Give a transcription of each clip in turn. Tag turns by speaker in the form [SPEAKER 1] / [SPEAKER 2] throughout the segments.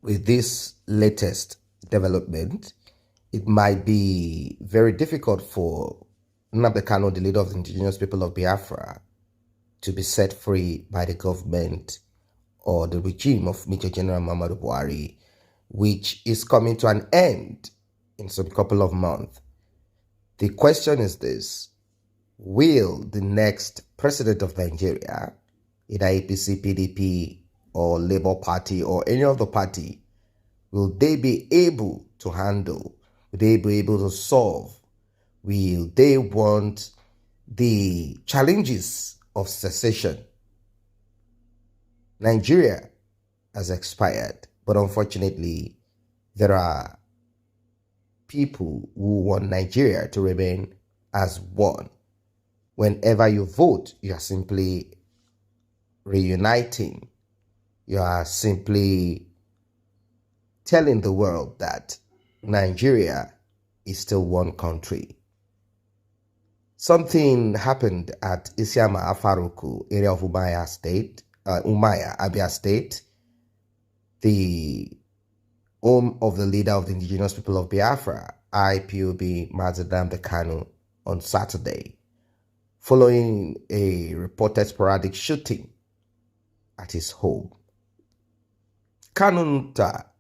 [SPEAKER 1] with this latest development, it might be very difficult for Nnamdi Kanu, the leader of the indigenous people of Biafra, to be set free by the government or the regime of Major General Muhammadu Buhari, which is coming to an end in some couple of months. The question is this: will the next president of Nigeria, either APC, PDP, or Labour Party, or any other party, will they be able to handle? Will they be able to solve? Will they want the challenges of secession? Nigeria has expired, but unfortunately, there are people who want Nigeria to remain as one. Whenever you vote, you are simply reuniting. You are simply telling the world that Nigeria is still one country. Something happened at Isiama Afaruku, area of Umaya State, Abia State, the home of the leader of the indigenous people of Biafra, IPOB, Nnamdi Kanu, on Saturday, following a reported sporadic shooting at his home. Nnamdi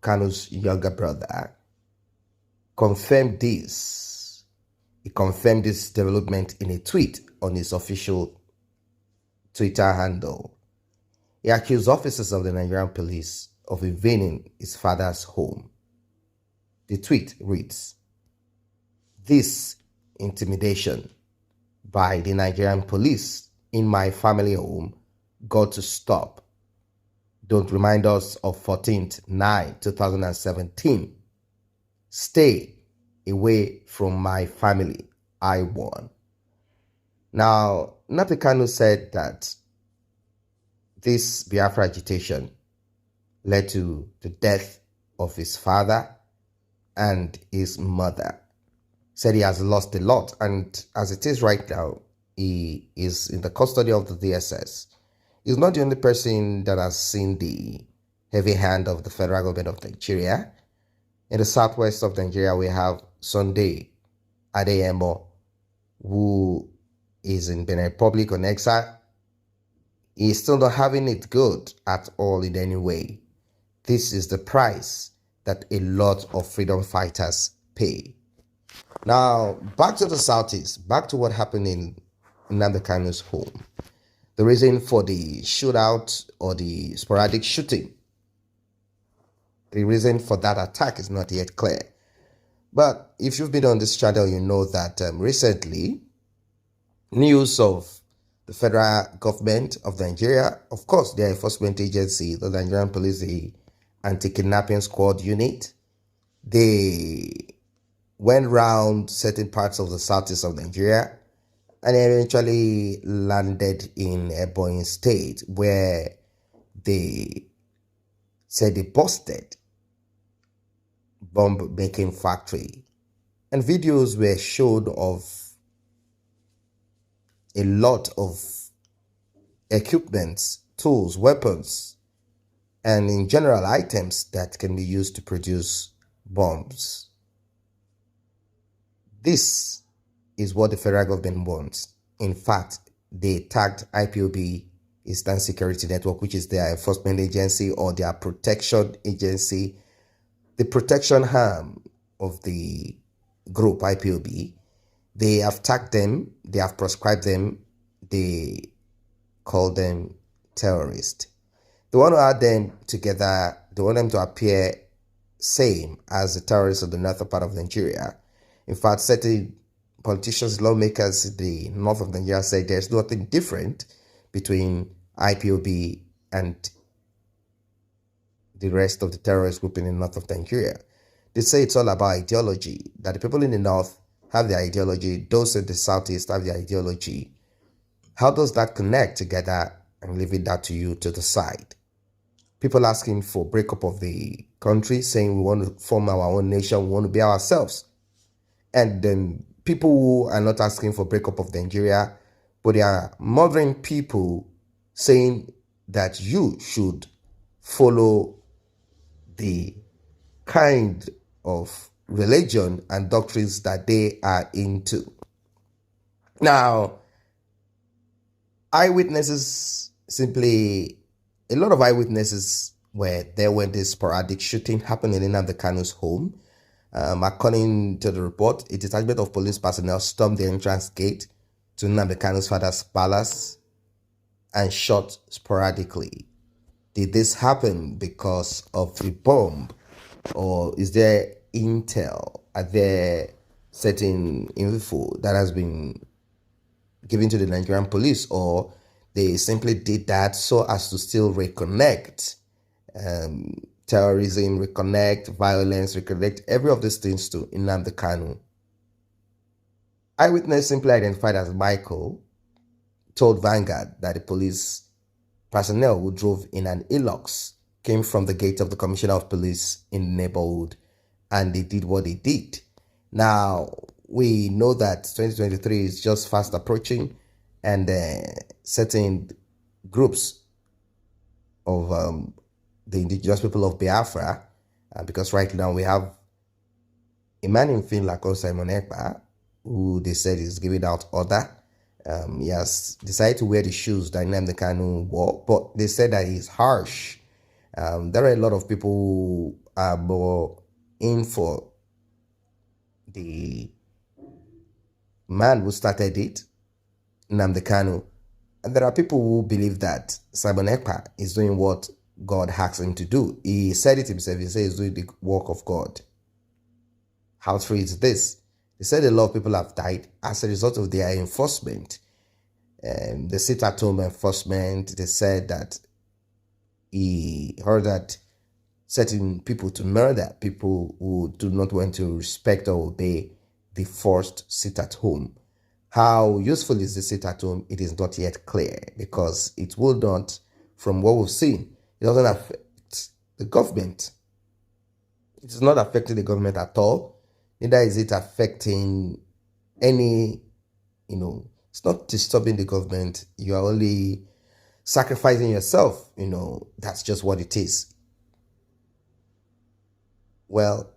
[SPEAKER 1] Kanu's younger brother, confirmed this. He confirmed this development in a tweet on his official Twitter handle. He accused officers of the Nigerian police of invading his father's home. The tweet reads, "This intimidation by the Nigerian police in my family home got to stop. Don't remind us of 14/9/2017. Stay away from my family. I won." Now, Nnamdi Kanu said that this Biafra agitation led to the death of his father and his mother. Said he has lost a lot, and as it is right now, he is in the custody of the DSS. He's not the only person that has seen the heavy hand of the federal government of Nigeria. In the southwest of Nigeria, we have Sunday Adeyemo, who is in Benin Republic on exile. He's still not having it good at all in any way. This is the price that a lot of freedom fighters pay. Now, back to the southeast, back to what happened in Nnamdi Kanu's home. The reason for the shootout or the sporadic shooting, the reason for that attack is not yet clear. But if you've been on this channel, you know that recently, news of the federal government of Nigeria, of course, their enforcement agency, the Nigerian police, the anti-kidnapping squad unit, they went round certain parts of the southeast of Nigeria and eventually landed in Ebonyi State, where they said they busted bomb-making factory. And videos were showed of a lot of equipment, tools, weapons, and in general items that can be used to produce bombs. This is what the federal government wants. In fact, they tagged IPOB, Eastern Security Network, which is their enforcement agency or their protection agency, the protection arm of the group IPOB. They have tagged them, they have proscribed them, they call them terrorists. They want to add them together, they want them to appear same as the terrorists of the northern part of Nigeria. In fact, certain politicians, lawmakers in the north of Nigeria say there's nothing different between IPOB and the rest of the terrorist group in the north of Nigeria. They say it's all about ideology, that the people in the north have their ideology, those in the southeast have their ideology. How does that connect together? I'm leaving that to you to decide. People asking for breakup of the country, saying we want to form our own nation, we want to be ourselves. And then people who are not asking for breakup of Nigeria, but they are mothering people saying that you should follow the kind of religion and doctrines that they are into. Now, eyewitnesses simply, a lot of eyewitnesses were there when this sporadic shooting happened in Nnamdi Kanu's home. According to the report, a detachment of police personnel stormed the entrance gate to Nnamdi Kanu's father's palace and shot sporadically. Did this happen because of the bomb, or is there intel? Are there certain info that has been given to the Nigerian police, or they simply did that so as to still reconnect terrorism, reconnect violence, reconnect every of these things to Nnamdi Kanu? Eyewitness simply identified as Michael told Vanguard that the police personnel who drove in an Hilux came from the gate of the Commissioner of Police in the neighborhood, and they did what they did. Now, we know that 2023 is just fast approaching, and certain groups of the indigenous people of Biafra, because right now we have a man in Finland called Simon Ekpa, who they said is giving out order. He has decided to wear the shoes that Nnamdi Kanu wore, but they said that he's harsh. There are a lot of people who are more in for the man who started it, Nnamdi Kanu. And there are people who believe that Simon Ekpa is doing what God asked him to do. He said it himself. He said he's doing the work of God. How true is this? They said a lot of people have died as a result of their enforcement. The sit-at-home enforcement, they said that he ordered certain people to murder people who do not want to respect or obey the forced sit-at-home. How useful is the sit-at-home? It is not yet clear, because it will not, from what we've seen, it doesn't affect the government. It is not affecting the government at all. Neither is it affecting any, it's not disturbing the government. You are only sacrificing yourself, that's just what it is. Well,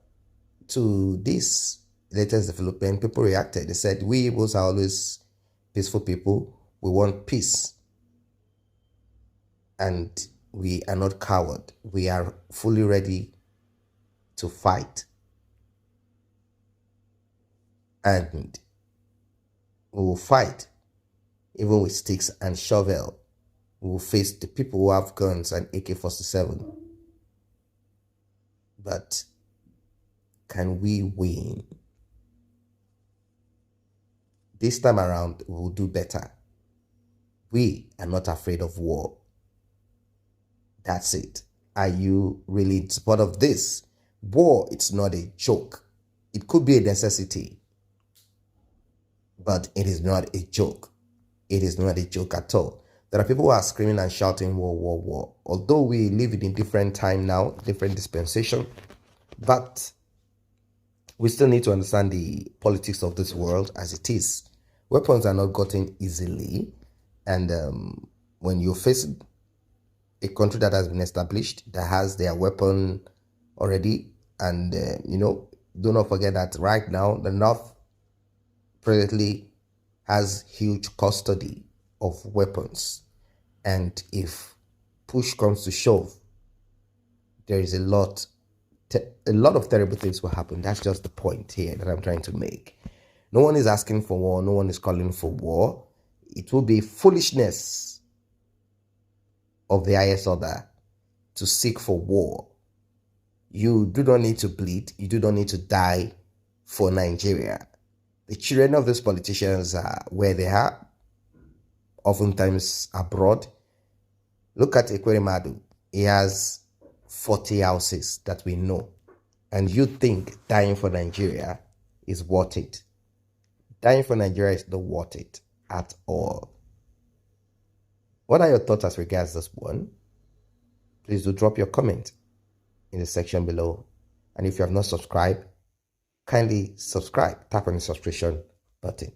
[SPEAKER 1] to this latest development, people reacted. They said, we Igbos are always peaceful people. We want peace. And we are not coward. We are fully ready to fight. And we will fight, even with sticks and shovel. We will face the people who have guns and AK-47. But can we win? This time around, we will do better. We are not afraid of war. That's it. Are you really in support of this? War, it's not a joke. It could be a necessity, but it is not a joke. It is not a joke at all. There are people who are screaming and shouting war, war, war. Although we live in a different time now, different dispensation, but we still need to understand the politics of this world as it is. Weapons are not gotten easily, and when you face a country that has been established, that has their weapon already, and do not forget that right now the North presently has huge custody of weapons, and if push comes to shove, there is a lot of terrible things will happen. That's just the point here that I'm trying to make. No one is asking for war. No one is calling for war. It will be foolishness of the highest order to seek for war. You do not need to bleed. You do not need to die for Nigeria. The children of these politicians are where they are, oftentimes abroad. Look at Ekweremadu. He has 40 houses that we know. And you think dying for Nigeria is worth it. Dying for Nigeria is not worth it at all. What are your thoughts as regards this one? Please do drop your comment in the section below. And if you have not subscribed, kindly subscribe. Tap on the subscription button.